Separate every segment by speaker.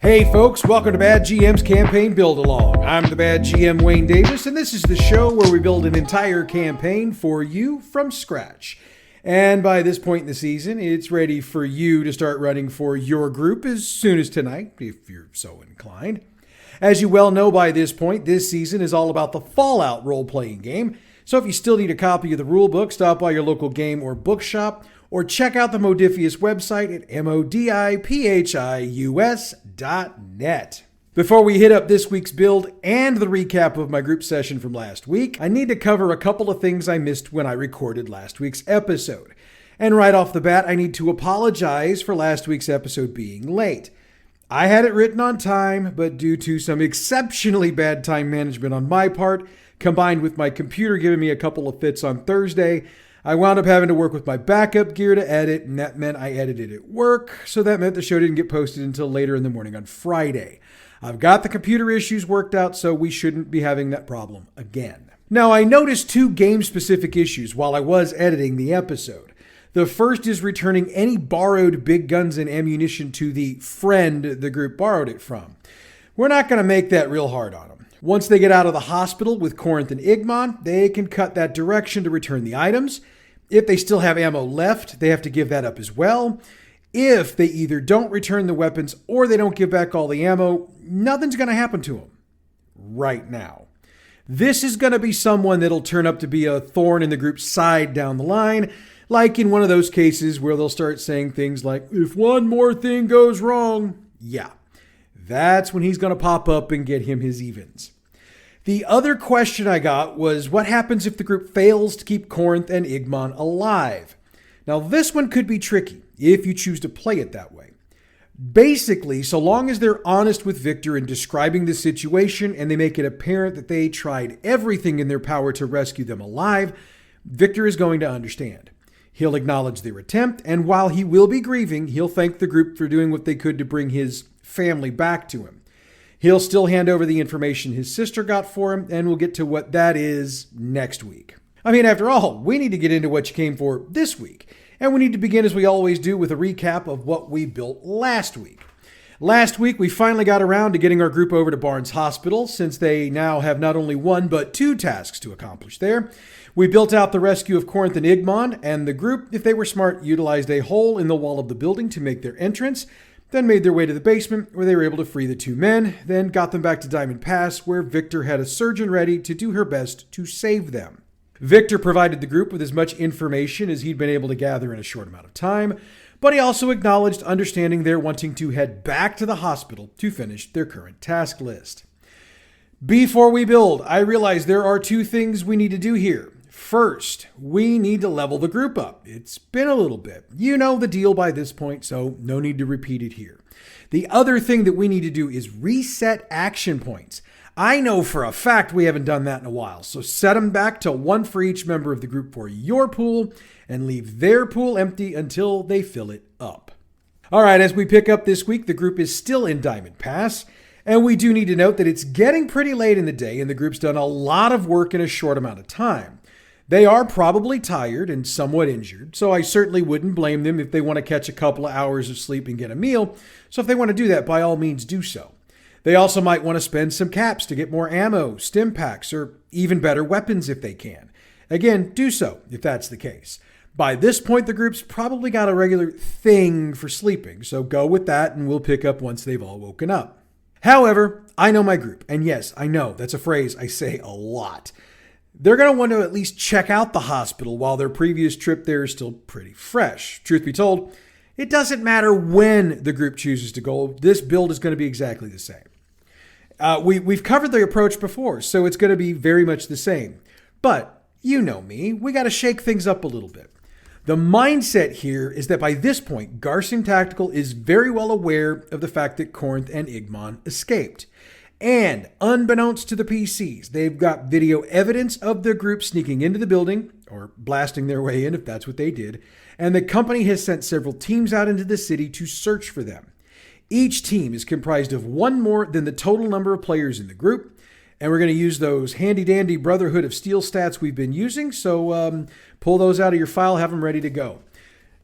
Speaker 1: Hey folks, welcome to Bad GM's Campaign Build Along. I'm the Bad GM Wayne Davis, and this is the show where we build an entire campaign for you from scratch. And by this point in the season, it's ready for you to start running for your group as soon as tonight, if you're so inclined. As you well know by this point, this season is all about the Fallout role-playing game. So if you still need a copy of the rulebook, stop by your local game or bookshop, or check out the Modifius website at modipius.net. Before we hit up this week's build and the recap of my group session from last week, I need to cover a couple of things I missed when I recorded last week's episode. And right off the bat, I need to apologize for last week's episode being late. I had it written on time, but due to some exceptionally bad time management on my part, combined with my computer giving me a couple of fits on Thursday, I wound up having to work with my backup gear to edit, and that meant I edited at work, so that meant the show didn't get posted until later in the morning on Friday. I've got the computer issues worked out, so we shouldn't be having that problem again. Now, I noticed two game-specific issues while I was editing the episode. The first is returning any borrowed big guns and ammunition to the friend the group borrowed it from. We're not going to make that real hard on them. Once they get out of the hospital with Corinth and Igmon, they can cut that direction to return the items. If they still have ammo left, they have to give that up as well. If they either don't return the weapons or they don't give back all the ammo, nothing's going to happen to them right now. This is going to be someone that'll turn up to be a thorn in the group's side down the line, like in one of those cases where they'll start saying things like, if one more thing goes wrong, yeah. That's when he's going to pop up and get him his evens. The other question I got was, what happens if the group fails to keep Corinth and Igmon alive? Now, this one could be tricky if you choose to play it that way. Basically, so long as they're honest with Victor in describing the situation and they make it apparent that they tried everything in their power to rescue them alive, Victor is going to understand. He'll acknowledge their attempt, and while he will be grieving, he'll thank the group for doing what they could to bring his family back to him. He'll still hand over the information his sister got for him, and we'll get to what that is next week. I mean, after all, we need to get into what you came for this week, and we need to begin as we always do with a recap of what we built last week. Last week, we finally got around to getting our group over to Barnes Hospital, since they now have not only one, but two tasks to accomplish there. We built out the rescue of Corinth and Igmon, and the group, if they were smart, utilized a hole in the wall of the building to make their entrance, then made their way to the basement where they were able to free the two men, then got them back to Diamond Pass where Victor had a surgeon ready to do her best to save them. Victor provided the group with as much information as he'd been able to gather in a short amount of time, but he also acknowledged understanding they're wanting to head back to the hospital to finish their current task list. Before we build, I realize there are two things we need to do here. First, we need to level the group up. It's been a little bit. You know the deal by this point, so no need to repeat it here. The other thing that we need to do is reset action points. I know for a fact we haven't done that in a while, so set them back to one for each member of the group for your pool and leave their pool empty until they fill it up. All right, as we pick up this week, the group is still in Diamond Pass, and we do need to note that it's getting pretty late in the day and the group's done a lot of work in a short amount of time. They are probably tired and somewhat injured, so I certainly wouldn't blame them if they want to catch a couple of hours of sleep and get a meal, so if they want to do that, by all means do so. They also might want to spend some caps to get more ammo, stim packs, or even better weapons if they can. Again, do so if that's the case. By this point, the group's probably got a regular thing for sleeping, so go with that and we'll pick up once they've all woken up. However, I know my group, and yes, I know that's a phrase I say a lot. They're going to want to at least check out the hospital while their previous trip there is still pretty fresh. Truth be told, it doesn't matter when the group chooses to go. This build is going to be exactly the same. We've covered the approach before, so it's going to be very much the same. But you know me, we got to shake things up a little bit. The mindset here is that by this point, Garson Tactical is very well aware of the fact that Corinth and Igmon escaped. And unbeknownst to the PCs, they've got video evidence of the group sneaking into the building, or blasting their way in if that's what they did, and the company has sent several teams out into the city to search for them. Each team is comprised of one more than the total number of players in the group, and we're going to use those handy-dandy Brotherhood of Steel stats we've been using, so pull those out of your file, have them ready to go.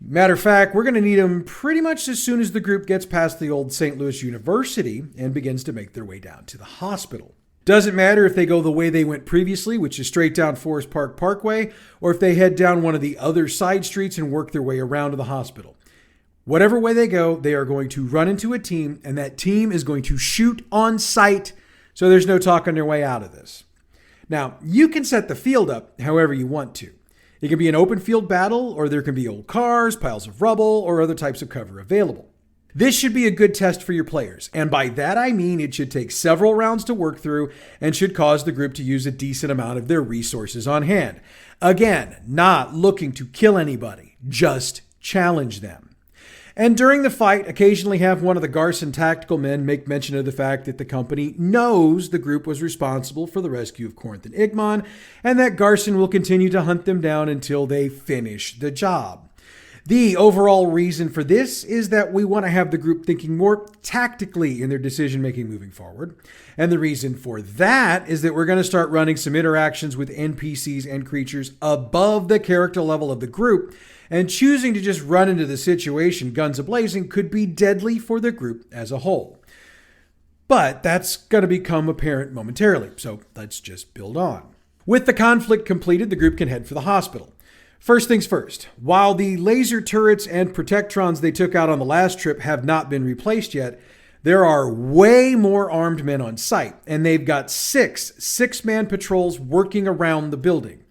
Speaker 1: Matter of fact, we're going to need them pretty much as soon as the group gets past the old St. Louis University and begins to make their way down to the hospital. Doesn't matter if they go the way they went previously, which is straight down Forest Park Parkway, or if they head down one of the other side streets and work their way around to the hospital. Whatever way they go, they are going to run into a team, and that team is going to shoot on sight, so there's no talking their way out of this. Now, you can set the field up however you want to. It can be an open field battle, or there can be old cars, piles of rubble, or other types of cover available. This should be a good test for your players, and by that I mean it should take several rounds to work through and should cause the group to use a decent amount of their resources on hand. Again, not looking to kill anybody, just challenge them. And during the fight, occasionally have one of the Garson tactical men make mention of the fact that the company knows the group was responsible for the rescue of Corinth and Igmon, and that Garson will continue to hunt them down until they finish the job. The overall reason for this is that we want to have the group thinking more tactically in their decision-making moving forward. And the reason for that is that we're going to start running some interactions with NPCs and creatures above the character level of the group, and choosing to just run into the situation guns a-blazing could be deadly for the group as a whole. But that's going to become apparent momentarily, so let's just build on. With the conflict completed, the group can head for the hospital. First things first, while the laser turrets and protectrons they took out on the last trip have not been replaced yet, there are way more armed men on site, and they've got six-man patrols working around the building.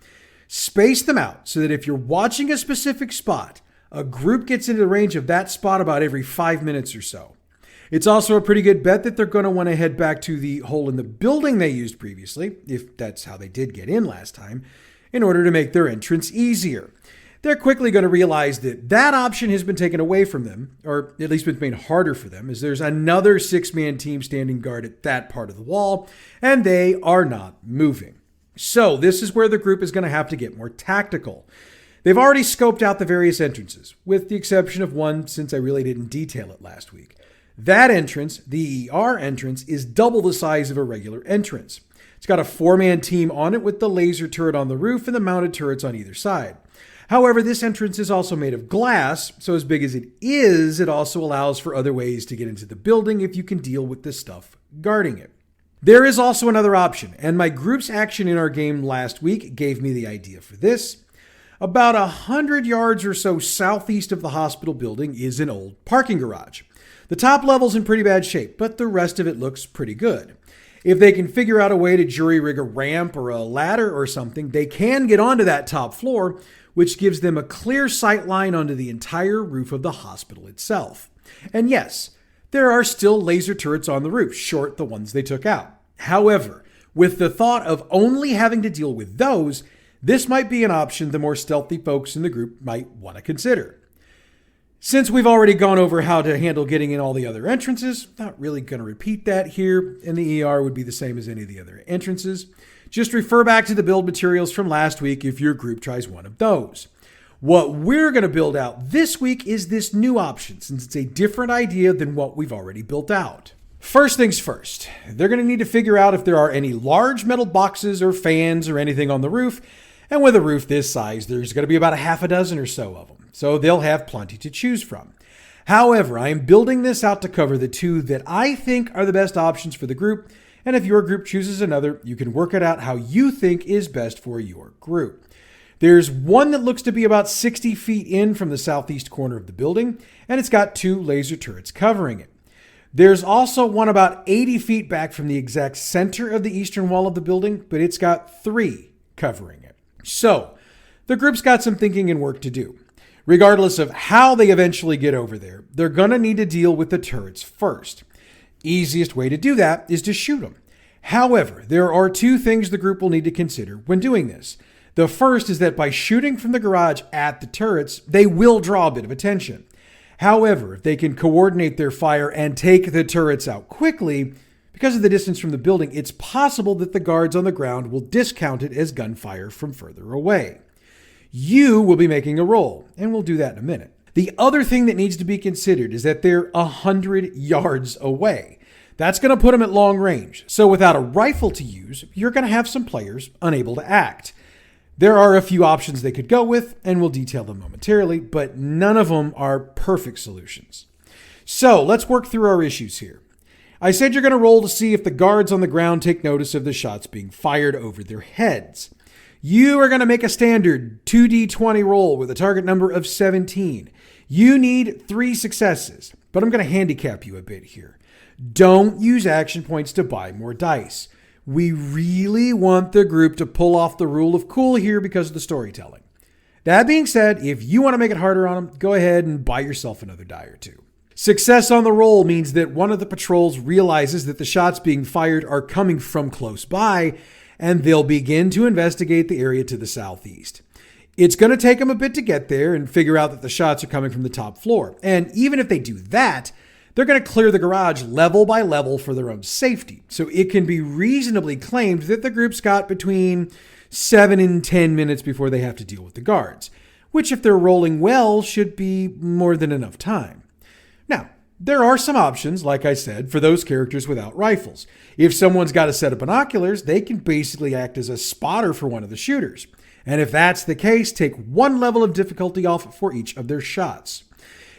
Speaker 1: Space them out so that if you're watching a specific spot, a group gets into the range of that spot about every 5 minutes or so. It's also a pretty good bet that they're going to want to head back to the hole in the building they used previously, if that's how they did get in last time, in order to make their entrance easier. They're quickly going to realize that that option has been taken away from them, or at least been made harder for them, as there's another 6-man team standing guard at that part of the wall, and they are not moving. So this is where the group is going to have to get more tactical. They've already scoped out the various entrances, with the exception of one since I really didn't detail it last week. That entrance, the ER entrance, is double the size of a regular entrance. It's got a 4-man team on it with the laser turret on the roof and the mounted turrets on either side. However, this entrance is also made of glass, so as big as it is, it also allows for other ways to get into the building if you can deal with the stuff guarding it. There is also another option, and my group's action in our game last week gave me the idea for this. About 100 yards or so southeast of the hospital building is an old parking garage. The top level's in pretty bad shape, but the rest of it looks pretty good. If they can figure out a way to jury-rig a ramp or a ladder or something, they can get onto that top floor, which gives them a clear sight line onto the entire roof of the hospital itself. And yes, there are still laser turrets on the roof, short the ones they took out. However, with the thought of only having to deal with those, this might be an option the more stealthy folks in the group might want to consider. Since we've already gone over how to handle getting in all the other entrances, not really going to repeat that here, and the ER would be the same as any of the other entrances. Just refer back to the build materials from last week if your group tries one of those. What we're going to build out this week is this new option, since it's a different idea than what we've already built out. First things first, they're going to need to figure out if there are any large metal boxes or fans or anything on the roof, and with a roof this size, there's going to be about a half a dozen or so of them, so they'll have plenty to choose from. However, I am building this out to cover the two that I think are the best options for the group, and if your group chooses another, you can work it out how you think is best for your group. There's one that looks to be about 60 feet in from the southeast corner of the building, and it's got 2 laser turrets covering it. There's also one about 80 feet back from the exact center of the eastern wall of the building, but it's got 3 covering it. So, the group's got some thinking and work to do. Regardless of how they eventually get over there, they're going to need to deal with the turrets first. Easiest way to do that is to shoot them. However, there are 2 things the group will need to consider when doing this. The first is that by shooting from the garage at the turrets, they will draw a bit of attention. However, if they can coordinate their fire and take the turrets out quickly, because of the distance from the building, it's possible that the guards on the ground will discount it as gunfire from further away. You will be making a roll, and we'll do that in a minute. The other thing that needs to be considered is that they're 100 yards away. That's going to put them at long range. So without a rifle to use, you're going to have some players unable to act. There are a few options they could go with, and we'll detail them momentarily, but none of them are perfect solutions. So let's work through our issues here. I said you're going to roll to see if the guards on the ground take notice of the shots being fired over their heads. You are going to make a standard 2d20 roll with a target number of 17. You need 3 successes, but I'm going to handicap you a bit here. Don't use action points to buy more dice. We really want the group to pull off the rule of cool here because of the storytelling. That being said, if you want to make it harder on them, go ahead and buy yourself another die or two. Success on the roll means that one of the patrols realizes that the shots being fired are coming from close by, and they'll begin to investigate the area to the southeast. It's going to take them a bit to get there and figure out that the shots are coming from the top floor. And even if they do that, they're going to clear the garage level by level for their own safety. So it can be reasonably claimed that the group's got between 7 and 10 minutes before they have to deal with the guards, which if they're rolling well should be more than enough time. Now, there are some options, like I said, for those characters without rifles. If someone's got a set of binoculars, they can basically act as a spotter for one of the shooters. And if that's the case, take 1 level of difficulty off for each of their shots.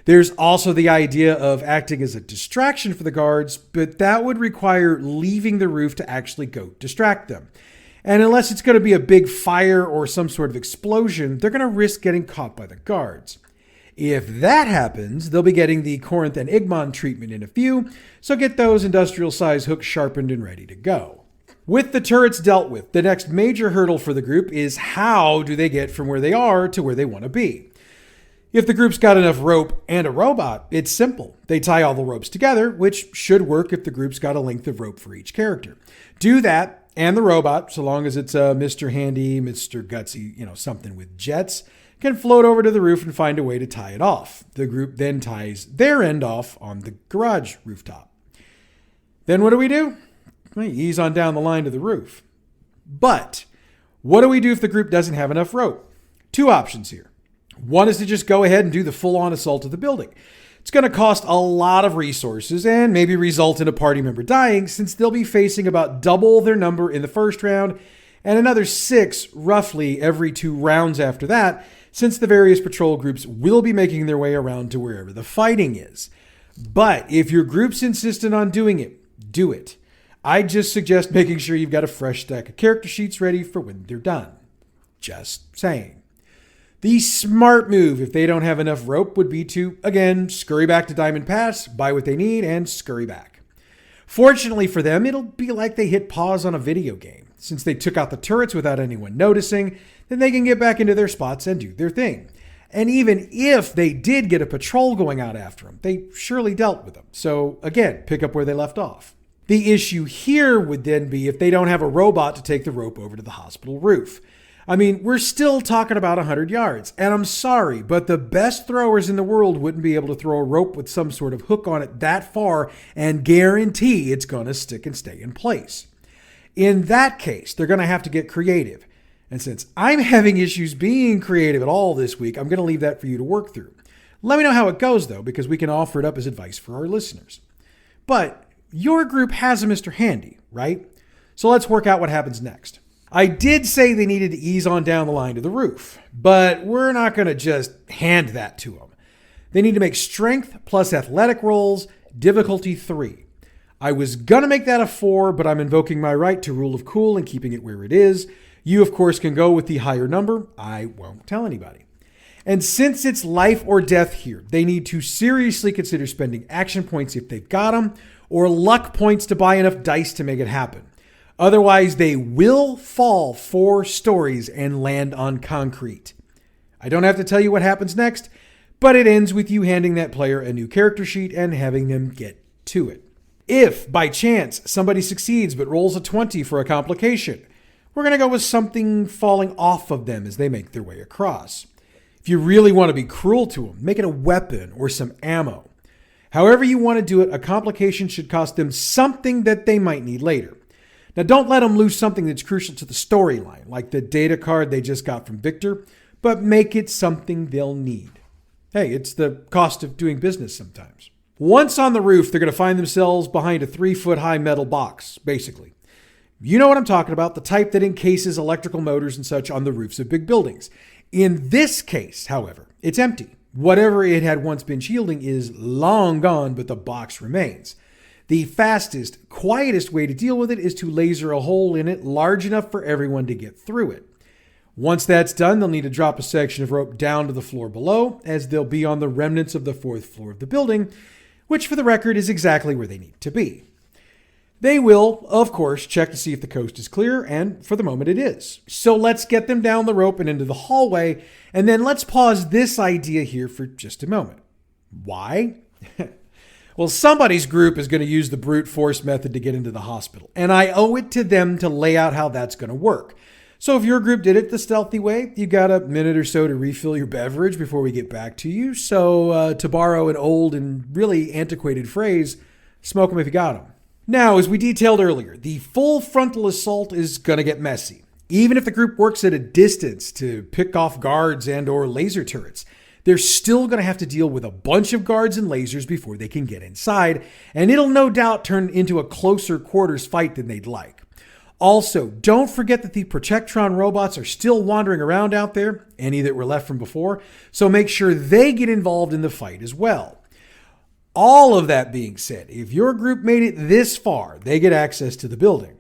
Speaker 1: There's also the idea of acting as a distraction for the guards, but that would require leaving the roof to actually go distract them. And unless it's going to be a big fire or some sort of explosion, they're going to risk getting caught by the guards. If that happens, they'll be getting the Corinth and Igmon treatment in a few, so get those industrial-size hooks sharpened and ready to go. With the turrets dealt with, the next major hurdle for the group is how do they get from where they are to where they want to be. If the group's got enough rope and a robot, it's simple. They tie all the ropes together, which should work if the group's got a length of rope for each character. Do that, and the robot, so long as it's a Mr. Handy, Mr. Gutsy, something with jets, can float over to the roof and find a way to tie it off. The group then ties their end off on the garage rooftop. Then what do? We ease on down the line to the roof. But what do we do if the group doesn't have enough rope? 2 options here. One is to just go ahead and do the full-on assault of the building. It's going to cost a lot of resources and maybe result in a party member dying, since they'll be facing about double their number in the first round and another 6 roughly every 2 rounds after that, since the various patrol groups will be making their way around to wherever the fighting is. But if your group's insistent on doing it, do it. I just suggest making sure you've got a fresh stack of character sheets ready for when they're done. Just saying. The smart move, if they don't have enough rope, would be to, again, scurry back to Diamond Pass, buy what they need, and scurry back. Fortunately for them, it'll be like they hit pause on a video game. Since they took out the turrets without anyone noticing, then they can get back into their spots and do their thing. And even if they did get a patrol going out after them, they surely dealt with them. So again, pick up where they left off. The issue here would then be if they don't have a robot to take the rope over to the hospital roof. I mean, we're still talking about 100 yards, and I'm sorry, but the best throwers in the world wouldn't be able to throw a rope with some sort of hook on it that far and guarantee it's going to stick and stay in place. In that case, they're going to have to get creative. And since I'm having issues being creative at all this week, I'm going to leave that for you to work through. Let me know how it goes, though, because we can offer it up as advice for our listeners. But your group has a Mr. Handy, right? So let's work out what happens next. I did say they needed to ease on down the line to the roof, but we're not going to just hand that to them. They need to make strength plus athletic rolls, difficulty 3. I was going to make that a 4, but I'm invoking my right to rule of cool and keeping it where it is. You, of course, can go with the higher number. I won't tell anybody. And since it's life or death here, they need to seriously consider spending action points if they've got them, or luck points to buy enough dice to make it happen. Otherwise, they will fall 4 stories and land on concrete. I don't have to tell you what happens next, but it ends with you handing that player a new character sheet and having them get to it. If, by chance, somebody succeeds but rolls a 20 for a complication, we're going to go with something falling off of them as they make their way across. If you really want to be cruel to them, make it a weapon or some ammo. However you want to do it, a complication should cost them something that they might need later. Now, don't let them lose something that's crucial to the storyline, like the data card they just got from Victor, but make it something they'll need. Hey, it's the cost of doing business sometimes. Once on the roof, they're going to find themselves behind a 3-foot-high metal box, basically. You know what I'm talking about, the type that encases electrical motors and such on the roofs of big buildings. In this case, however, it's empty. Whatever it had once been shielding is long gone, but the box remains. The fastest, quietest way to deal with it is to laser a hole in it large enough for everyone to get through it. Once that's done, they'll need to drop a section of rope down to the floor below, as they'll be on the remnants of the 4th floor of the building, which for the record is exactly where they need to be. They will, of course, check to see if the coast is clear, and for the moment it is. So let's get them down the rope and into the hallway, and then let's pause this idea here for just a moment. Why? Well, somebody's group is going to use the brute force method to get into the hospital, and I owe it to them to lay out how that's going to work. So if your group did it the stealthy way, you got a minute or so to refill your beverage before we get back to you. So to borrow an old and really antiquated phrase, smoke them if you got them. Now, as we detailed earlier, the full frontal assault is going to get messy. Even if the group works at a distance to pick off guards and or laser turrets, they're still going to have to deal with a bunch of guards and lasers before they can get inside, and it'll no doubt turn into a closer quarters fight than they'd like. Also, don't forget that the Protectron robots are still wandering around out there, any that were left from before, so make sure they get involved in the fight as well. All of that being said, if your group made it this far, they get access to the building.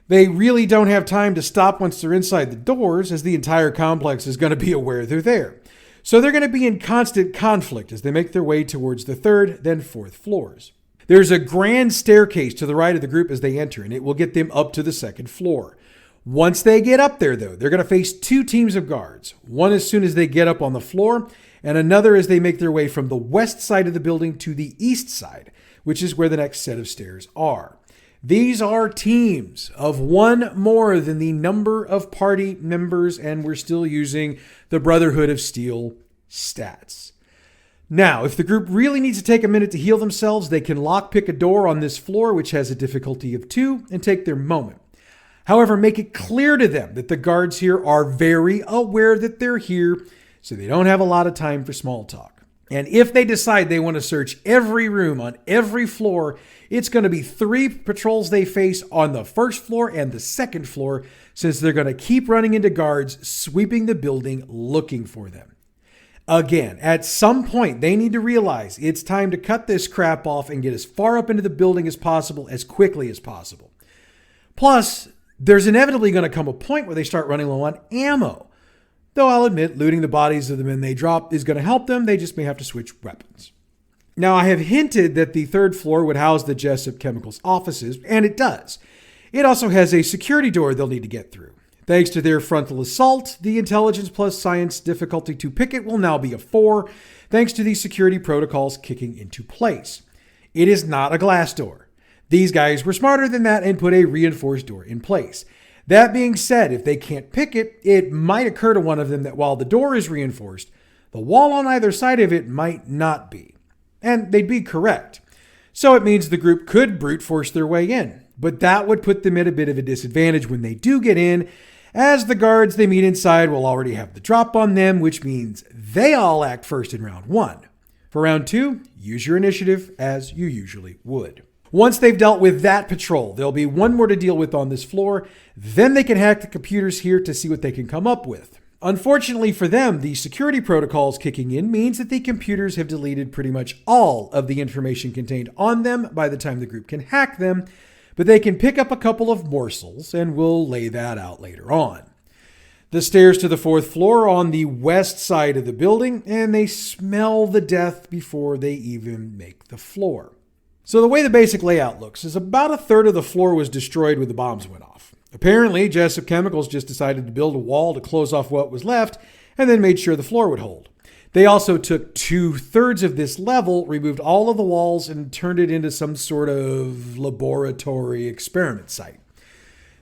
Speaker 1: They really don't have time to stop once they're inside the doors, as the entire complex is going to be aware they're there. So they're going to be in constant conflict as they make their way towards the 3rd, then 4th floors. There's a grand staircase to the right of the group as they enter, and it will get them up to the 2nd floor. Once they get up there, though, they're going to face 2 teams of guards, one as soon as they get up on the floor, and another as they make their way from the west side of the building to the east side, which is where the next set of stairs are. These are teams of 1 more than the number of party members, and we're still using the Brotherhood of Steel stats. Now, if the group really needs to take a minute to heal themselves, they can lockpick a door on this floor, which has a difficulty of 2, and take their moment. However, make it clear to them that the guards here are very aware that they're here, so they don't have a lot of time for small talk. And if they decide they want to search every room on every floor, it's going to be 3 patrols they face on the 1st floor and the 2nd floor, since they're going to keep running into guards sweeping the building looking for them. Again, at some point, they need to realize it's time to cut this crap off and get as far up into the building as possible, as quickly as possible. Plus, there's inevitably going to come a point where they start running low on ammo. Though I'll admit, looting the bodies of the men they drop is going to help them, they just may have to switch weapons. Now, I have hinted that the 3rd floor would house the Jessup Chemicals offices, and it does. It also has a security door they'll need to get through. Thanks to their frontal assault, the intelligence plus science difficulty to pick it will now be a 4, thanks to these security protocols kicking into place. It is not a glass door. These guys were smarter than that and put a reinforced door in place. That being said, if they can't pick it, it might occur to one of them that while the door is reinforced, the wall on either side of it might not be. And they'd be correct. So it means the group could brute force their way in, but that would put them at a bit of a disadvantage when they do get in, as the guards they meet inside will already have the drop on them, which means they all act first in round 1. For round 2, use your initiative as you usually would. Once they've dealt with that patrol, there'll be 1 more to deal with on this floor. Then they can hack the computers here to see what they can come up with. Unfortunately for them, the security protocols kicking in means that the computers have deleted pretty much all of the information contained on them by the time the group can hack them, but they can pick up a couple of morsels, and we'll lay that out later on. The stairs to the 4th floor are on the west side of the building, and they smell the death before they even make the floor. So the way the basic layout looks is about a third of the floor was destroyed when the bombs went off. Apparently, Jessup Chemicals just decided to build a wall to close off what was left, and then made sure the floor would hold. They also took 2/3 of this level, removed all of the walls, and turned it into some sort of laboratory experiment site.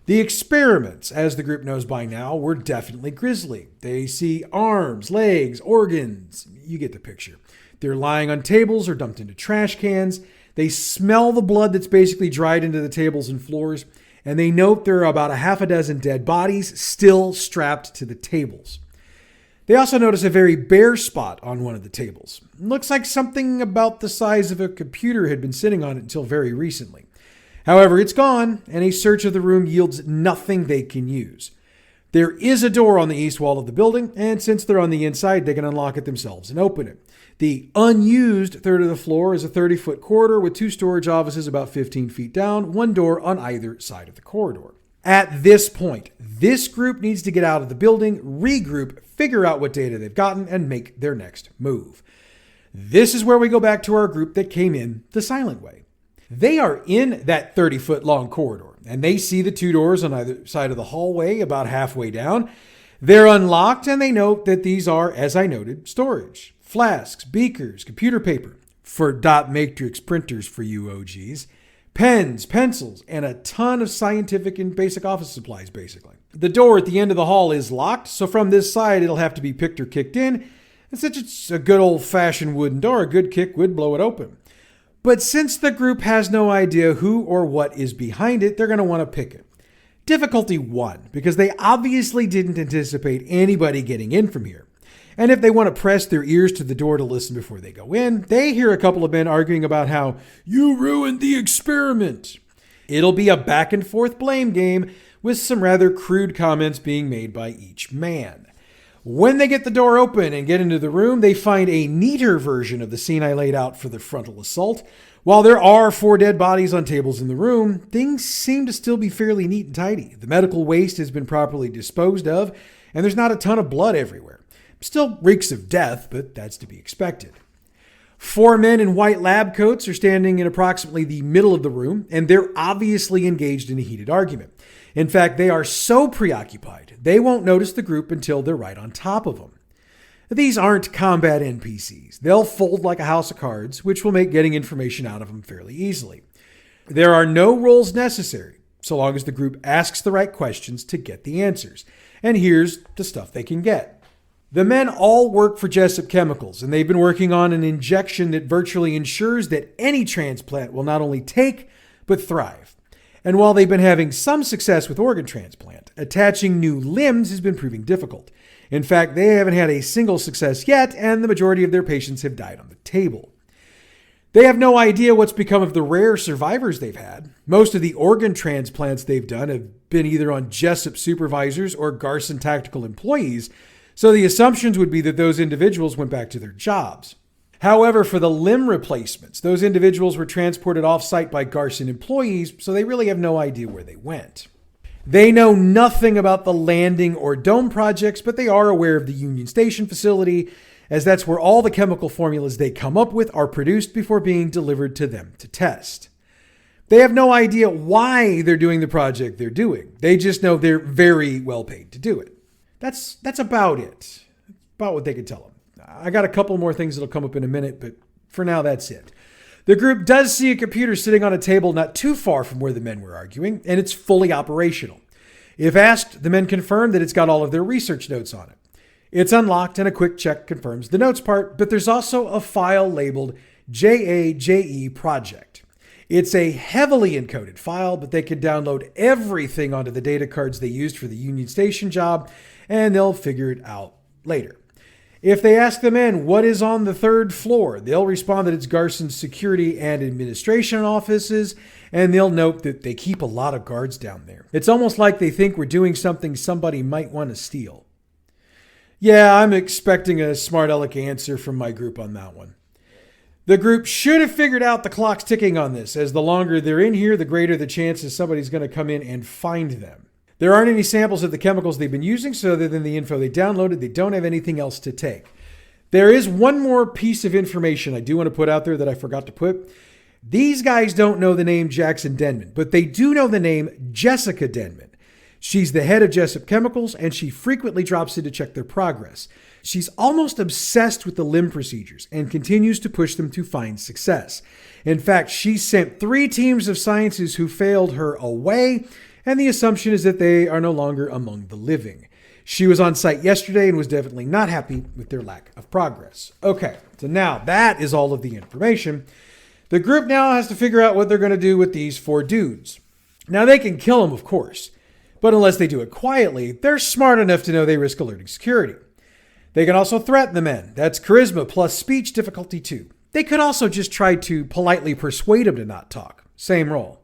Speaker 1: The experiments, as the group knows by now, were definitely grisly. They see arms, legs, organs. You get the picture. They're lying on tables or dumped into trash cans. They smell the blood that's basically dried into the tables and floors. And they note there are about a half a dozen dead bodies still strapped to the tables. They also notice a very bare spot on one of the tables. It looks like something about the size of a computer had been sitting on it until very recently. However, it's gone, and a search of the room yields nothing they can use. There is a door on the east wall of the building, and since they're on the inside, they can unlock it themselves and open it. The unused third of the floor is a 30-foot corridor with 2 storage offices about 15 feet down, 1 door on either side of the corridor. At this point, this group needs to get out of the building, regroup, figure out what data they've gotten, and make their next move. This is where we go back to our group that came in the silent way. They are in that 30-foot long corridor, and they see the 2 doors on either side of the hallway about halfway down. They're unlocked, and they note that these are, as I noted, storage. Flasks, beakers, computer paper, for dot matrix printers for you OGs, pens, pencils, and a ton of scientific and basic office supplies, basically. The door at the end of the hall is locked, so from this side it'll have to be picked or kicked in, and since it's a good old-fashioned wooden door, a good kick would blow it open. But since the group has no idea who or what is behind it, they're going to want to pick it. Difficulty 1, because they obviously didn't anticipate anybody getting in from here. And if they want to press their ears to the door to listen before they go in, they hear a couple of men arguing about how you ruined the experiment. It'll be a back and forth blame game with some rather crude comments being made by each man. When they get the door open and get into the room, they find a neater version of the scene I laid out for the frontal assault. While there are 4 dead bodies on tables in the room, things seem to still be fairly neat and tidy. The medical waste has been properly disposed of, and there's not a ton of blood everywhere. Still reeks of death, but that's to be expected. 4 men in white lab coats are standing in approximately the middle of the room, and they're obviously engaged in a heated argument. In fact, they are so preoccupied, they won't notice the group until they're right on top of them. These aren't combat NPCs. They'll fold like a house of cards, which will make getting information out of them fairly easily. There are no roles necessary, so long as the group asks the right questions to get the answers. And here's the stuff they can get. The men all work for Jessup Chemicals, and they've been working on an injection that virtually ensures that any transplant will not only take, but thrive. And while they've been having some success with organ transplant, attaching new limbs has been proving difficult. In fact, they haven't had a single success yet, and the majority of their patients have died on the table. They have no idea what's become of the rare survivors they've had. Most of the organ transplants they've done have been either on Jessup supervisors or Garson tactical employees, so the assumptions would be that those individuals went back to their jobs. However, for the limb replacements, those individuals were transported off-site by Garson employees, so they really have no idea where they went. They know nothing about the landing or dome projects, but they are aware of the Union Station facility, as that's where all the chemical formulas they come up with are produced before being delivered to them to test. They have no idea why they're doing the project they're doing. They just know they're very well paid to do it. That's about it. About what they could tell them. I got a couple more things that'll come up in a minute, but for now, that's it. The group does see a computer sitting on a table not too far from where the men were arguing, and it's fully operational. If asked, the men confirm that it's got all of their research notes on it. It's unlocked, and a quick check confirms the notes part, but there's also a file labeled JAJE Project. It's a heavily encoded file, but they can download everything onto the data cards they used for the Union Station job, and they'll figure it out later. If they ask the men what is on the 3rd floor, they'll respond that it's Garson's security and administration offices, and they'll note that they keep a lot of guards down there. It's almost like they think we're doing something somebody might want to steal. Yeah, I'm expecting a smart aleck answer from my group on that one. The group should have figured out the clock's ticking on this, as the longer they're in here, the greater the chances somebody's going to come in and find them. There aren't any samples of the chemicals they've been using, so other than the info they downloaded, they don't have anything else to take. There is one more piece of information I do want to put out there that I forgot to put. These guys don't know the name Jackson Denman, but they do know the name Jessica Denman. She's the head of Jessup Chemicals, and she frequently drops in to check their progress. She's almost obsessed with the limb procedures and continues to push them to find success. In fact, she sent 3 teams of scientists who failed her away, and the assumption is that they are no longer among the living. She was on site yesterday and was definitely not happy with their lack of progress. Okay, so now that is all of the information. The group now has to figure out what they're going to do with these 4 dudes. Now, they can kill them, of course, but unless they do it quietly, they're smart enough to know they risk alerting security. They can also threaten the men. That's charisma plus speech difficulty 2. They could also just try to politely persuade them to not talk. Same roll.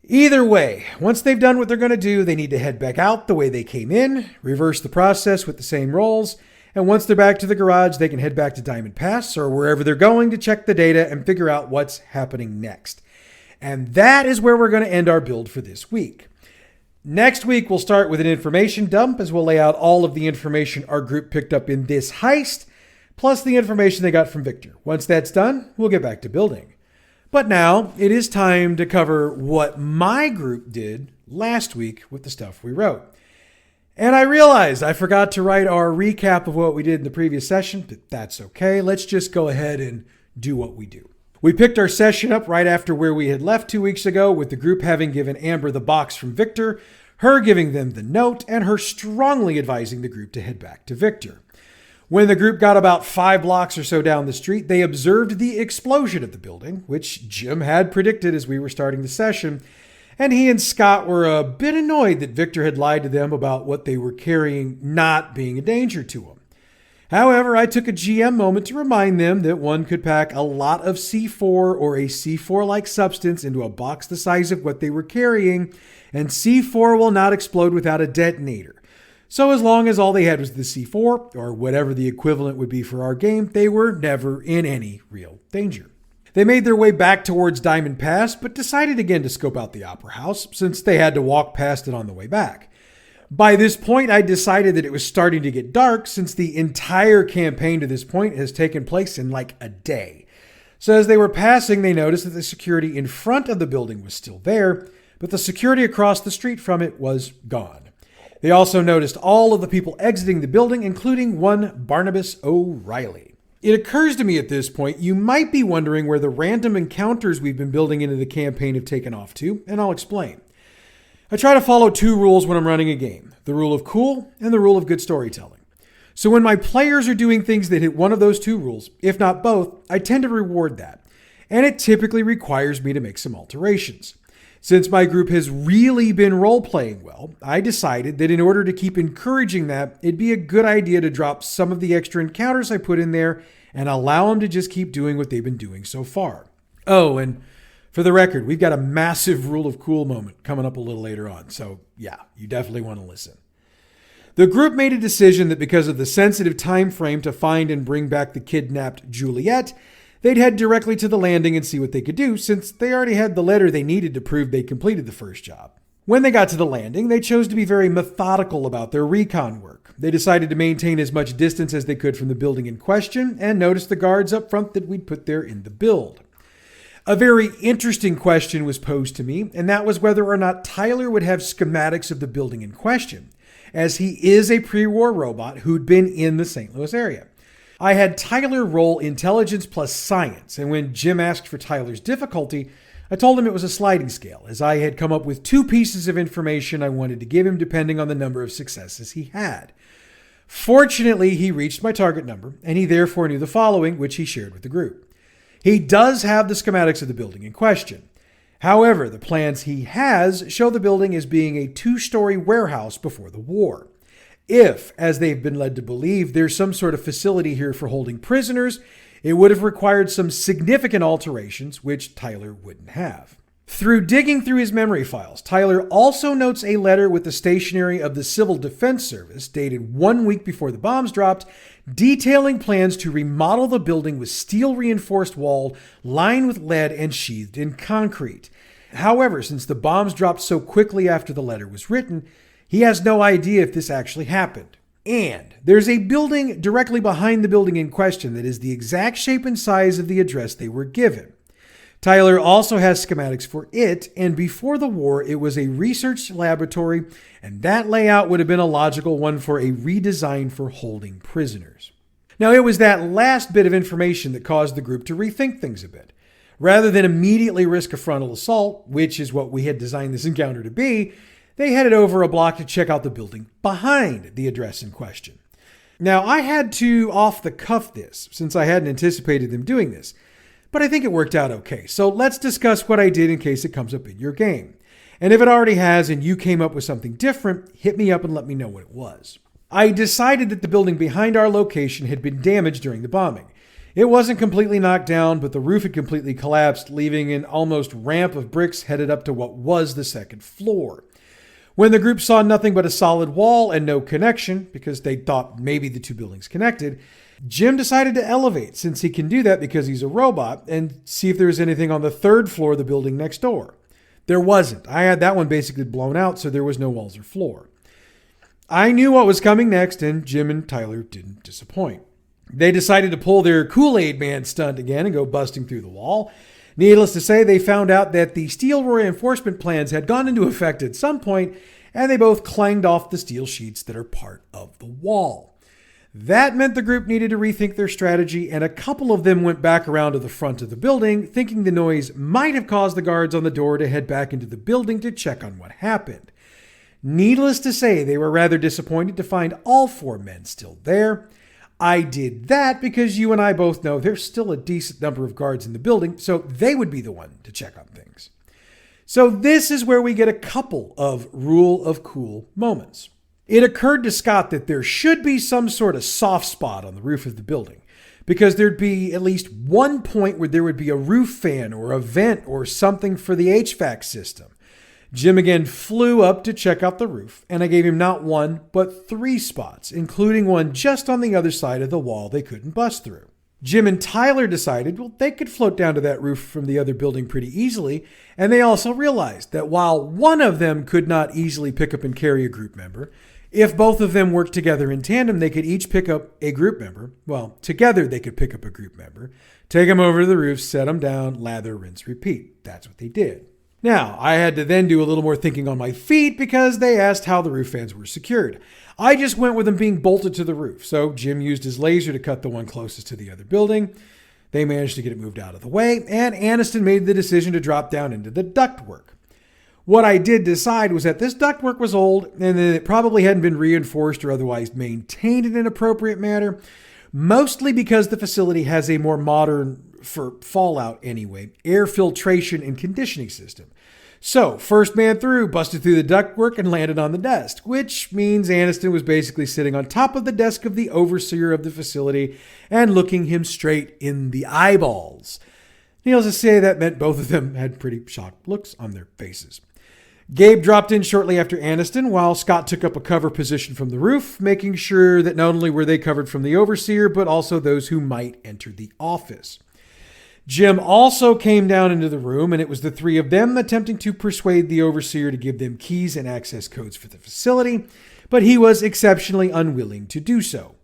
Speaker 1: Either way, once they've done what they're going to do, they need to head back out the way they came in, reverse the process with the same rolls, and once they're back to the garage, they can head back to Diamond Pass or wherever they're going to check the data and figure out what's happening next. And that is where we're going to end our build for this week. Next week, we'll start with an information dump as we'll lay out all of the information our group picked up in this heist, plus the information they got from Victor. Once that's done, we'll get back to building. But now, it is time to cover what my group did last week with the stuff we wrote. And I realized I forgot to write our recap of what we did in the previous session, but that's okay. Let's just go ahead and do what we do. We picked our session up right after where we had left 2 weeks ago, with the group having given Amber the box from Victor, her giving them the note, and her strongly advising the group to head back to Victor. When the group got about 5 blocks or so down the street, they observed the explosion of the building, which Jim had predicted as we were starting the session, and he and Scott were a bit annoyed that Victor had lied to them about what they were carrying not being a danger to them. However, I took a GM moment to remind them that one could pack a lot of C4 or a C4-like substance into a box the size of what they were carrying, and C4 will not explode without a detonator. So as long as all they had was the C4, or whatever the equivalent would be for our game, they were never in any real danger. They made their way back towards Diamond Pass, but decided again to scope out the Opera House, since they had to walk past it on the way back. By this point, I decided that it was starting to get dark, since the entire campaign to this point has taken place in like a day. So as they were passing, they noticed that the security in front of the building was still there, but the security across the street from it was gone. They also noticed all of the people exiting the building, including one Barnabas O'Reilly. It occurs to me at this point, you might be wondering where the random encounters we've been building into the campaign have taken off to, and I'll explain. I try to follow 2 rules when I'm running a game: the rule of cool and the rule of good storytelling. So when my players are doing things that hit one of those 2 rules, if not both, I tend to reward that, and it typically requires me to make some alterations. Since my group has really been role-playing well, I decided that in order to keep encouraging that, it'd be a good idea to drop some of the extra encounters I put in there and allow them to just keep doing what they've been doing so far. Oh, and for the record, we've got a massive rule of cool moment coming up a little later on, so yeah, you definitely want to listen. The group made a decision that because of the sensitive time frame to find and bring back the kidnapped Juliet, they'd head directly to the landing and see what they could do, since they already had the letter they needed to prove they completed the first job. When they got to the landing, they chose to be very methodical about their recon work. They decided to maintain as much distance as they could from the building in question, and noticed the guards up front that we'd put there in the build. A very interesting question was posed to me, and that was whether or not Tyler would have schematics of the building in question, as he is a pre-war robot who'd been in the St. Louis area. I had Tyler roll intelligence plus science, and when Jim asked for Tyler's difficulty, I told him it was a sliding scale, as I had come up with 2 pieces of information I wanted to give him depending on the number of successes he had. Fortunately, he reached my target number, and he therefore knew the following, which he shared with the group. He does have the schematics of the building in question. However, the plans he has show the building as being a 2-story warehouse before the war. If, as they've been led to believe, there's some sort of facility here for holding prisoners, it would have required some significant alterations, which Tyler wouldn't have. Through digging through his memory files, Tyler also notes a letter with the stationery of the Civil Defense Service, dated 1 week before the bombs dropped, detailing plans to remodel the building with steel-reinforced wall, lined with lead and sheathed in concrete. However, since the bombs dropped so quickly after the letter was written, he has no idea if this actually happened. And there's a building directly behind the building in question that is the exact shape and size of the address they were given. Tyler also has schematics for it, and before the war, it was a research laboratory, and that layout would have been a logical one for a redesign for holding prisoners. Now, it was that last bit of information that caused the group to rethink things a bit. Rather than immediately risk a frontal assault, which is what we had designed this encounter to be, they headed over a block to check out the building behind the address in question. Now, I had to off-the-cuff this, since I hadn't anticipated them doing this, but I think it worked out okay. So let's discuss what I did in case it comes up in your game. And if it already has and you came up with something different, hit me up and let me know what it was. I decided that the building behind our location had been damaged during the bombing. It wasn't completely knocked down, but the roof had completely collapsed, leaving an almost ramp of bricks headed up to what was the second floor. When the group saw nothing but a solid wall and no connection, because they thought maybe the two buildings connected, Jim decided to elevate, since he can do that because he's a robot, and see if there was anything on the third floor of the building next door. There wasn't. I had that one basically blown out, so there was no walls or floor. I knew what was coming next, and Jim and Tyler didn't disappoint. They decided to pull their Kool-Aid Man stunt again and go busting through the wall. Needless to say, they found out that the steel reinforcement plans had gone into effect at some point, and they both clanged off the steel sheets that are part of the wall. That meant the group needed to rethink their strategy, and a couple of them went back around to the front of the building, thinking the noise might have caused the guards on the door to head back into the building to check on what happened. Needless to say, they were rather disappointed to find all four men still there. I did that because you and I both know there's still a decent number of guards in the building, so they would be the one to check on things. So this is where we get a couple of rule of cool moments. It occurred to Scott that there should be some sort of soft spot on the roof of the building, because there'd be at least one point where there would be a roof fan or a vent or something for the HVAC system. Jim again flew up to check out the roof, and I gave him not one, but 3 spots, including one just on the other side of the wall they couldn't bust through. Jim and Tyler decided, well, they could float down to that roof from the other building pretty easily, and they also realized that while one of them could not easily pick up and carry a group member, if both of them worked together in tandem, they could each pick up a group member. Well, together they could pick up a group member, take them over to the roof, set them down, lather, rinse, repeat. That's what they did. Now, I had to then do a little more thinking on my feet because they asked how the roof fans were secured. I just went with them being bolted to the roof, so Jim used his laser to cut the one closest to the other building. They managed to get it moved out of the way, and Aniston made the decision to drop down into the ductwork. What I did decide was that this ductwork was old, and that it probably hadn't been reinforced or otherwise maintained in an appropriate manner, mostly because the facility has a more modern, for fallout anyway, air filtration and conditioning system. So, first man through, busted through the ductwork and landed on the desk, which means Aniston was basically sitting on top of the desk of the overseer of the facility and looking him straight in the eyeballs. Needless to say, that meant both of them had pretty shocked looks on their faces. Gabe dropped in shortly after Aniston, while Scott took up a cover position from the roof, making sure that not only were they covered from the overseer, but also those who might enter the office. Jim also came down into the room, and it was the 3 of them attempting to persuade the overseer to give them keys and access codes for the facility, but he was exceptionally unwilling to do so.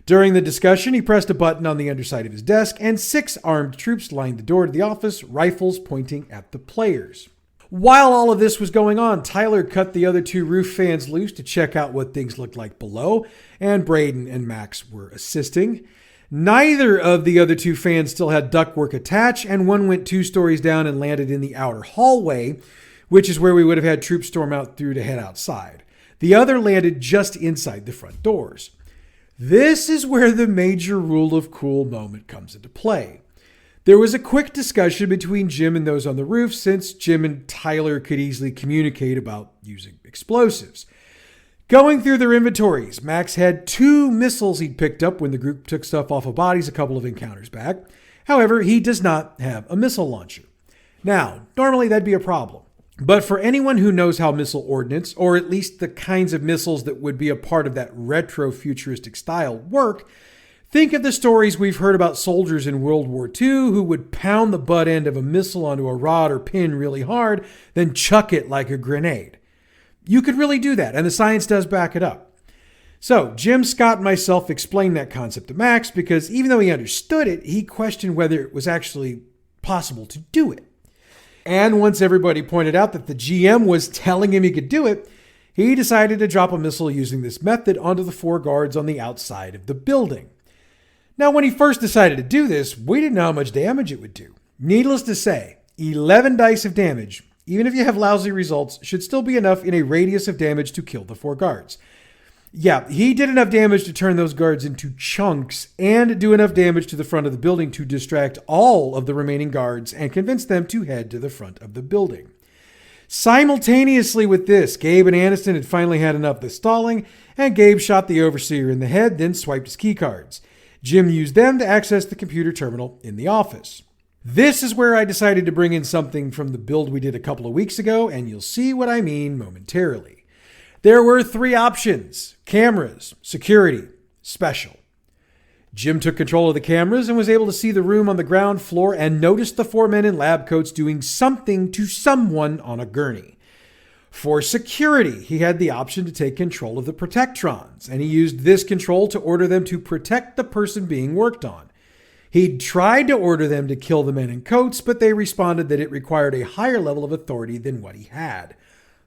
Speaker 1: During the discussion, he pressed a button on the underside of his desk, and 6 armed troops lined the door to the office, rifles pointing at the players. While all of this was going on, Tyler cut the other 2 roof fans loose to check out what things looked like below, and Braden and Max were assisting. Neither of the other 2 fans still had ductwork attached, and one went 2 stories down and landed in the outer hallway, which is where we would have had troops storm out through to head outside. The other landed just inside the front doors. This is where the major rule of cool moment comes into play. There was a quick discussion between Jim and those on the roof, since Jim and Tyler could easily communicate about using explosives. Going through their inventories, Max had 2 missiles he'd picked up when the group took stuff off of bodies a couple of encounters back. However, he does not have a missile launcher. Now, normally that'd be a problem. But for anyone who knows how missile ordnance, or at least the kinds of missiles that would be a part of that retro-futuristic style, work, think of the stories we've heard about soldiers in World War II who would pound the butt end of a missile onto a rod or pin really hard, then chuck it like a grenade. You could really do that, and the science does back it up. So, Jim, Scott, and myself explained that concept to Max because even though he understood it, he questioned whether it was actually possible to do it. And once everybody pointed out that the GM was telling him he could do it, he decided to drop a missile using this method onto the 4 guards on the outside of the building. Now, when he first decided to do this, we didn't know how much damage it would do. Needless to say, 11 dice of damage, even if you have lousy results, should still be enough in a radius of damage to kill the 4 guards. Yeah, he did enough damage to turn those guards into chunks and do enough damage to the front of the building to distract all of the remaining guards and convince them to head to the front of the building. Simultaneously with this, Gabe and Aniston had finally had enough of the stalling, and Gabe shot the overseer in the head, then swiped his key cards. Jim used them to access the computer terminal in the office. This is where I decided to bring in something from the build we did a couple of weeks ago, and you'll see what I mean momentarily. There were 3 options: cameras, security, special. Jim took control of the cameras and was able to see the room on the ground floor and noticed the 4 men in lab coats doing something to someone on a gurney. For security, he had the option to take control of the protectrons, and he used this control to order them to protect the person being worked on. He'd tried to order them to kill the men in coats, but they responded that it required a higher level of authority than what he had.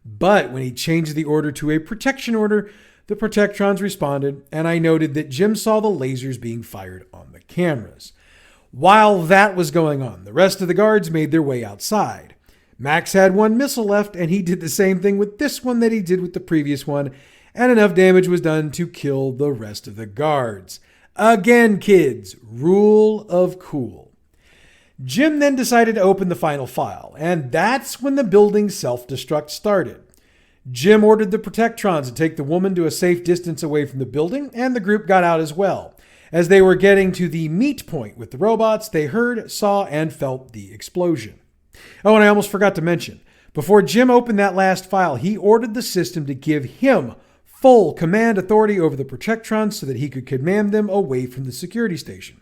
Speaker 1: But when he changed the order to a protection order, the protectrons responded, and I noted that Jim saw the lasers being fired on the cameras. While that was going on, the rest of the guards made their way outside. Max had 1 missile left, and he did the same thing with this one that he did with the previous one, and enough damage was done to kill the rest of the guards. Again, kids, rule of cool. Jim then decided to open the final file, and that's when the building self-destruct started. Jim ordered the protectrons to take the woman to a safe distance away from the building, and the group got out as well. As they were getting to the meet point with the robots, they heard, saw, and felt the explosion. Oh, and I almost forgot to mention, before Jim opened that last file, he ordered the system to give him full command authority over the protectrons so that he could command them away from the security station.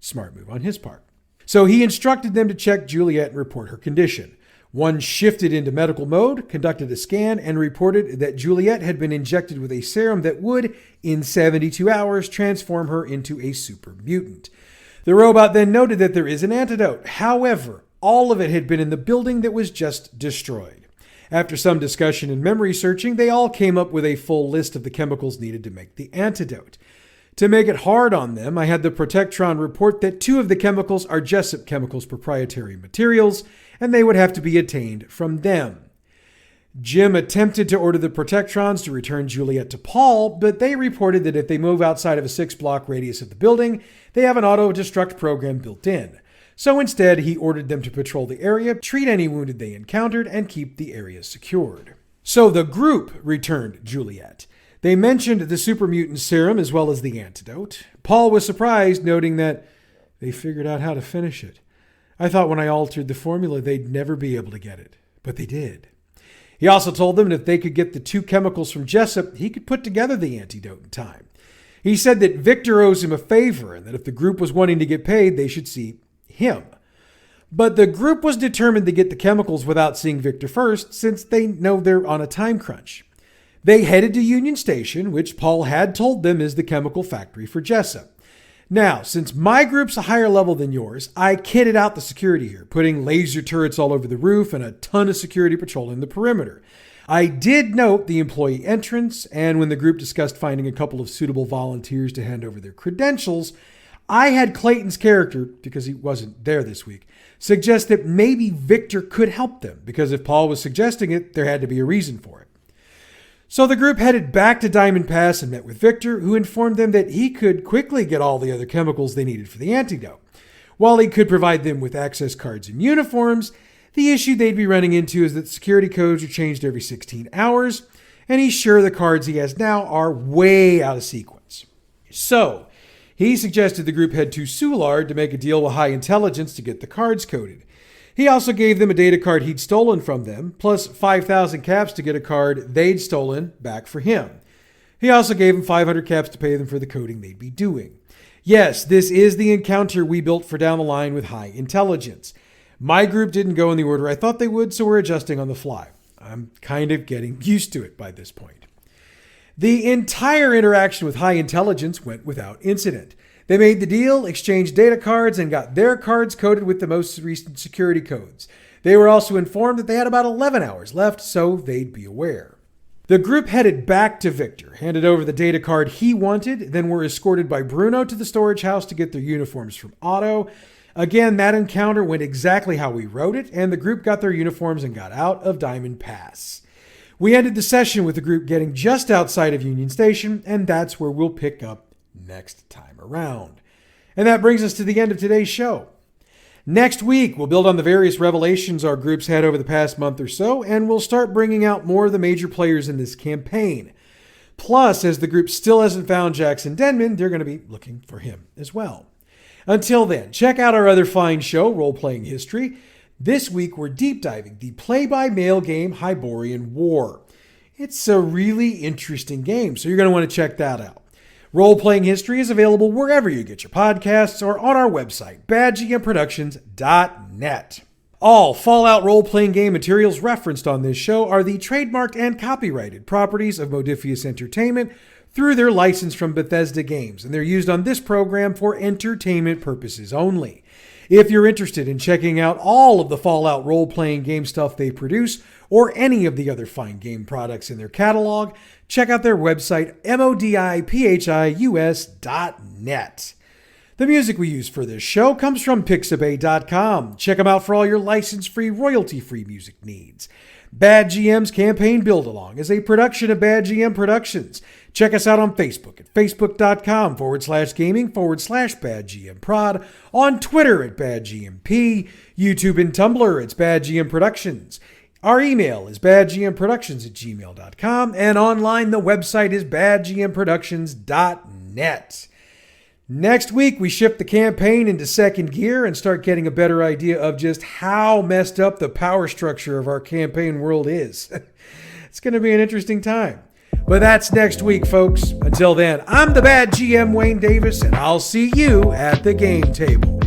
Speaker 1: Smart move on his part. So he instructed them to check Juliet and report her condition. One shifted into medical mode, conducted a scan, and reported that Juliet had been injected with a serum that would, in 72 hours, transform her into a super mutant. The robot then noted that there is an antidote. However, all of it had been in the building that was just destroyed. After some discussion and memory searching, they all came up with a full list of the chemicals needed to make the antidote. To make it hard on them, I had the Protectron report that 2 of the chemicals are Jessup Chemicals' proprietary materials, and they would have to be obtained from them. Jim attempted to order the Protectrons to return Juliet to Paul, but they reported that if they move outside of a 6-block radius of the building, they have an auto-destruct program built in. So instead, he ordered them to patrol the area, treat any wounded they encountered, and keep the area secured. So the group returned Juliet. They mentioned the super mutant serum as well as the antidote. Paul was surprised, noting that they figured out how to finish it. I thought when I altered the formula, they'd never be able to get it, but they did. He also told them that if they could get the 2 chemicals from Jessup, he could put together the antidote in time. He said that Victor owes him a favor, and that if the group was wanting to get paid, they should see him. But the group was determined to get the chemicals without seeing Victor first, since they know they're on a time crunch. They headed to Union Station, which Paul had told them is the chemical factory for Jessup. Now, since my group's a higher level than yours, I kitted out the security here, putting laser turrets all over the roof and a ton of security patrolling the perimeter. I did note the employee entrance, and when the group discussed finding a couple of suitable volunteers to hand over their credentials, I had Clayton's character, because he wasn't there this week, suggest that maybe Victor could help them, because if Paul was suggesting it, there had to be a reason for it. So the group headed back to Diamond Pass and met with Victor, who informed them that he could quickly get all the other chemicals they needed for the antidote. While he could provide them with access cards and uniforms, the issue they'd be running into is that security codes are changed every 16 hours, and he's sure the cards he has now are way out of sequence. So he suggested the group head to Soulard to make a deal with High Intelligence to get the cards coded. He also gave them a data card he'd stolen from them, plus 5,000 caps to get a card they'd stolen back for him. He also gave them 500 caps to pay them for the coding they'd be doing. Yes, this is the encounter we built for down the line with High Intelligence. My group didn't go in the order I thought they would, so we're adjusting on the fly. I'm kind of getting used to it by this point. The entire interaction with High Intelligence went without incident. They made the deal, exchanged data cards, and got their cards coded with the most recent security codes. They were also informed that they had about 11 hours left, so they'd be aware. The group headed back to Victor, handed over the data card he wanted, then were escorted by Bruno to the storage house to get their uniforms from Otto. Again, that encounter went exactly how we wrote it, and the group got their uniforms and got out of Diamond Pass. We ended the session with the group getting just outside of Union Station, and that's where we'll pick up next time around. And that brings us to the end of today's show. Next week, we'll build on the various revelations our groups had over the past month or so, and we'll start bringing out more of the major players in this campaign. Plus, as the group still hasn't found Jackson Denman, they're going to be looking for him as well. Until then, check out our other fine show, Role Playing History. This week, we're deep diving the play-by-mail game Hyborian War. It's a really interesting game, so you're going to want to check that out. Role Playing History is available wherever you get your podcasts or on our website, badgmproductions.net. All Fallout role-playing game materials referenced on this show are the trademarked and copyrighted properties of Modiphius Entertainment through their license from Bethesda Games, and they're used on this program for entertainment purposes only. If you're interested in checking out all of the Fallout role-playing game stuff they produce, or any of the other fine game products in their catalog, check out their website, modiphius.net. The music we use for this show comes from Pixabay.com. Check them out for all your license-free, royalty-free music needs. Bad GM's Campaign Build-Along is a production of Bad GM Productions. Check us out on Facebook at facebook.com/gaming/BadGMProd, on Twitter at BadGMP, YouTube and Tumblr, it's Bad GM Productions. Our email is badgmproductions@gmail.com, and online the website is badgmproductions.net. Next week, we shift the campaign into second gear and start getting a better idea of just how messed up the power structure of our campaign world is. It's going to be an interesting time. But that's next week, folks. Until then, I'm the Bad GM, Wayne Davis, and I'll see you at the game table.